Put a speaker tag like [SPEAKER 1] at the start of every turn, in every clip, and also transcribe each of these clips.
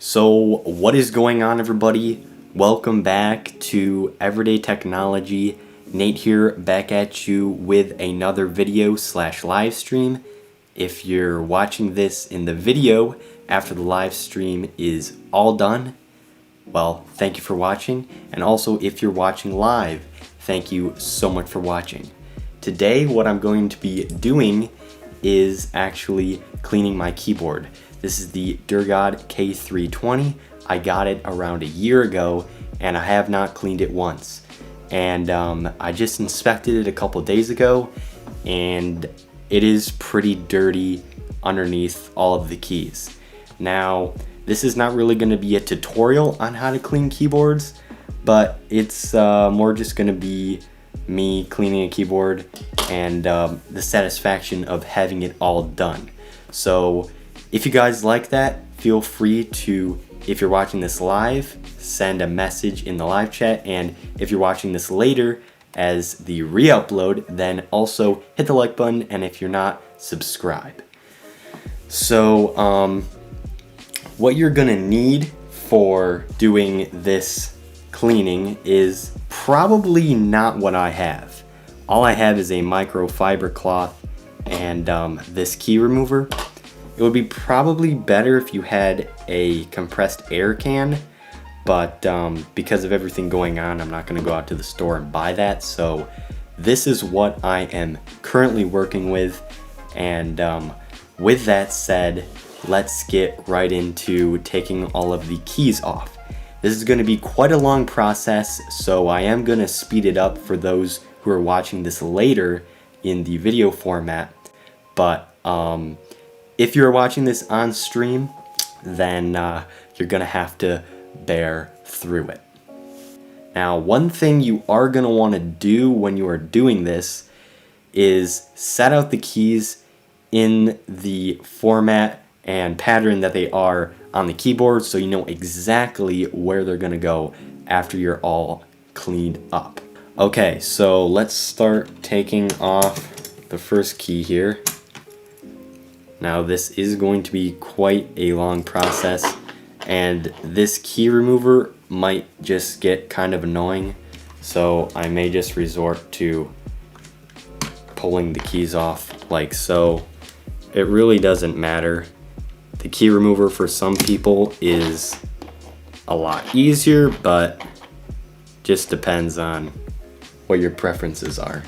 [SPEAKER 1] So what is going on, everybody? Welcome back to Everyday Technology. Nate here, back at you with another video / live stream. If you're watching this in the video after the live stream is all done, well, thank you for watching. And also, if you're watching live, thank you so much for watching. Today, what I'm going to be doing is actually cleaning my keyboard. This is the Durgod K320. I got it around a year ago and I have not cleaned it once. And I just inspected it a couple days ago and it is pretty dirty underneath all of the keys. Now, this is not really going to be a tutorial on how to clean keyboards, but it's more just going to be me cleaning a keyboard and the satisfaction of having it all done. So if you guys like that, feel free to, if you're watching this live, send a message in the live chat, and if you're watching this later as the re-upload, then also hit the like button, and if you're not, subscribe. So what you're gonna need for doing this cleaning is probably not what I have. All I have is a microfiber cloth and this key remover. It would be probably better if you had a compressed air can, but because of everything going on, I'm not gonna go out to the store and buy that. So this is what I am currently working with. And with that said, let's get right into taking all of the keys off. This is gonna be quite a long process, so I am gonna speed it up for those who are watching this later in the video format. But if you're watching this on stream, then you're gonna have to bear through it. Now, one thing you are gonna wanna do when you are doing this is set out the keys in the format and pattern that they are on the keyboard so you know exactly where they're gonna go after you're all cleaned up. Okay, so let's start taking off the first key here. Now this is going to be quite a long process, and this key remover might just get kind of annoying, so I may just resort to pulling the keys off like so. It really doesn't matter. The key remover for some people is a lot easier, but just depends on what your preferences are.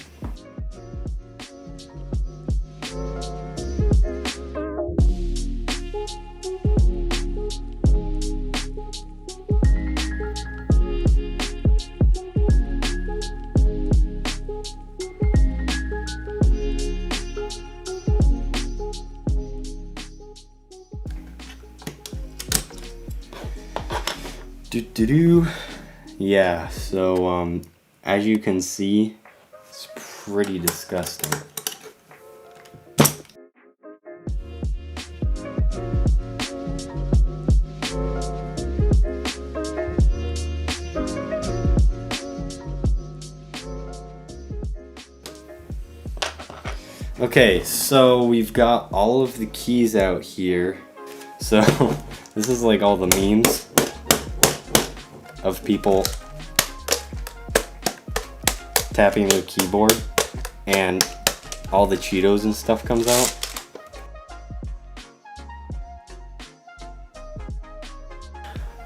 [SPEAKER 1] Yeah, so as you can see, it's pretty disgusting. Okay, so we've got all of the keys out here. So this is like all the memes of people tapping their keyboard and all the Cheetos and stuff comes out.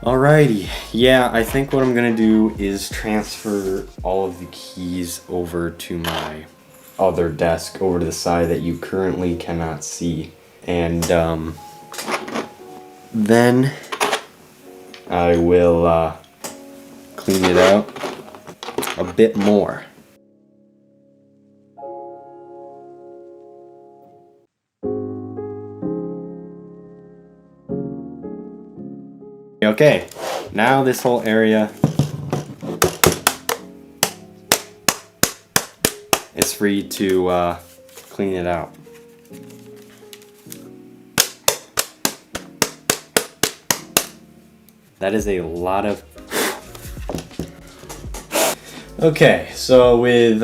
[SPEAKER 1] Alrighty, yeah, I think what I'm gonna do is transfer all of the keys over to my other desk over to the side that you currently cannot see, and then I will clean it out a bit more. Okay, now this whole area is free to clean it out. That is a lot of... Okay, so with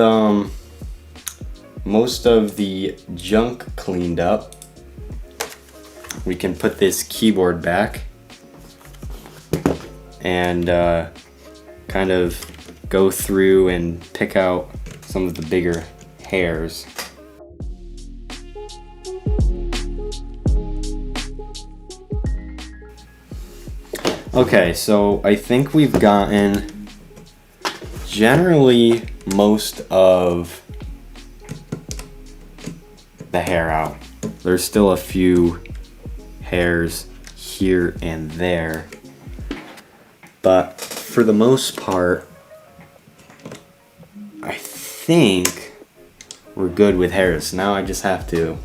[SPEAKER 1] most of the junk cleaned up, we can put this keyboard back and kind of go through and pick out some of the bigger hairs. Okay, so I think we've gotten generally most of the hair out. There's still a few hairs here and there, but for the most part, I think we're good with hairs. Now I just have to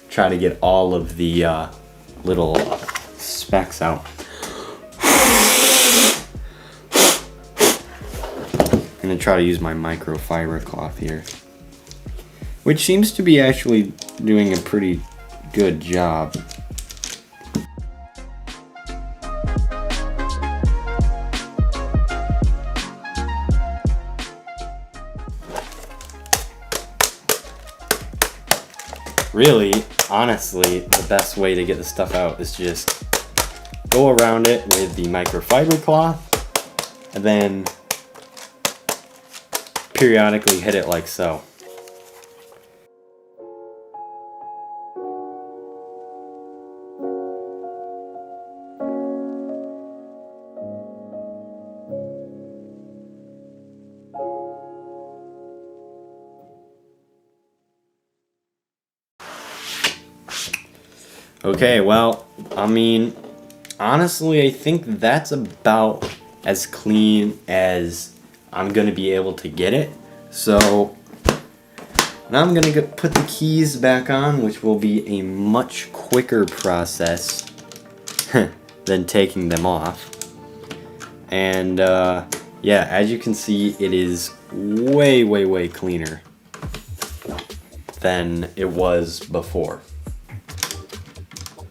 [SPEAKER 1] try to get all of the little specks out. I'm gonna try to use my microfiber cloth here, which seems to be actually doing a pretty good job. Really, honestly, the best way to get the stuff out is just go around it with the microfiber cloth and then periodically hit it like so. Okay, well, I mean, honestly, I think that's about as clean as I'm gonna be able to get it. So now I'm gonna put the keys back on, which will be a much quicker process than taking them off. And yeah, as you can see, it is way, way, way cleaner than it was before.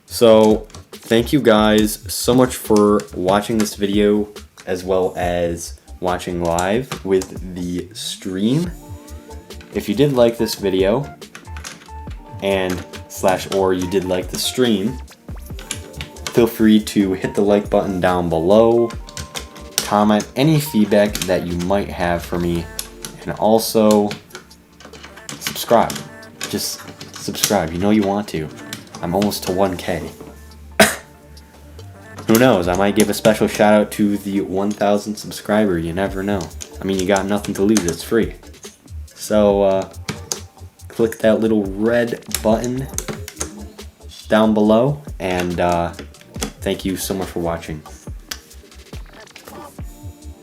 [SPEAKER 1] So thank you guys so much for watching this video, as well as watching live with the stream. If you did like this video or you did like the stream, feel free to hit the like button down below, comment any feedback that you might have for me, and also subscribe. Just subscribe, you know you want to. I'm almost to 1K. Who knows, I might give a special shout out to the 1,000 subscriber, you never know. I mean, you got nothing to lose, it's free. So, click that little red button down below, and thank you so much for watching.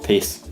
[SPEAKER 1] Peace.